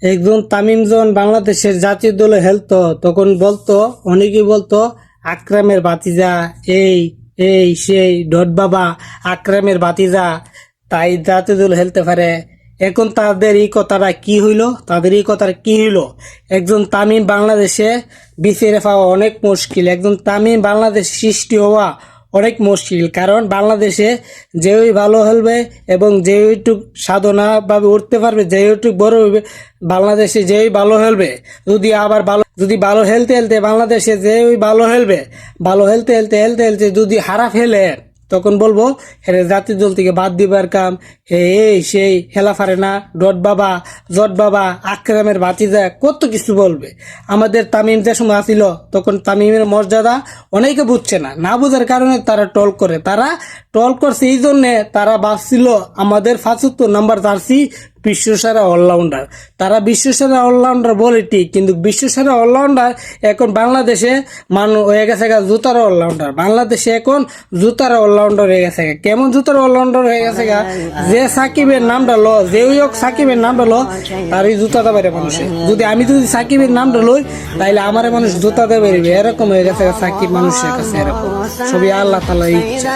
একজন তামিম যখন বাংলাদেশের জাতীয় দলে খেলতো তখন বলতো, অনেকেই বলতো আকরামের ভাতিজা, এই এই সেই ডট বাবা আকরামের ভাতিজা, তাই জাতীয় দল খেলতে পারে। এখন তাদের এই কথাটা কি হইলো, তাদের এই কথাটা কি হইলো? একজন তামিম বাংলাদেশে বিচেরে পাওয়া অনেক মুশকিল, একজন তামিম বাংলাদেশ সৃষ্টি হওয়া অনেক মুশকিল। কারণ বাংলাদেশে যেই ভালো খেলবে এবং যেইটুক সাধনা ভাবে উঠতে পারবে, যেইটুক বড় হইবে, বাংলাদেশে যেই ভালো খেলবে, যদি ভালো খেলতে খেলতে বাংলাদেশে যেই ভালো খেলবে, ভালো খেলতে খেলতে খেলতে খেলতে যদি হারা ফেলে, তখন বলবো হেরে জাতীয় দল থেকে বাদ দিবার কাম, হে এই সেই খেলা পারে না, ডট বাবা, জট বাবা, আকরামের ভাতিজা, কত কিছু বলবে। আমাদের তামিম যে সময় আসিল তখন তামিমের মর্যাদা অনেকে বুঝছে না, না বুঝার কারণে তারা টল করে, তারা টল করছে এই জন্যে তারা ভাবছিল আমাদের 75 নাম্বার জার্সি বিশ্বসেরা অলরাউন্ডার। তারা বিশ্বসেরা অলরাউন্ডার বলে ঠিক, কিন্তু বিশ্বসেরা অলরাউন্ডার এখন বাংলাদেশে হয়ে গেছে জুতার অলরাউন্ডার। বাংলাদেশে এখন জুতার অলরাউন্ডার হয়ে গেছে। কেমন জুতার অলরাউন্ডার হয়ে গেছে? যে সাকিবের নামটা লো, যে হোক সাকিবের নামটা লো, তার ওই জুতা দেবে মানুষে। যদি সাকিবের নামটা লই, তাইলে আমার মানুষ জুতা দেবে, এরকম হয়ে গেছে সাকিব মানুষের কাছে। এরকম ছবি আল্লাহ তাআলা ইচ্ছা।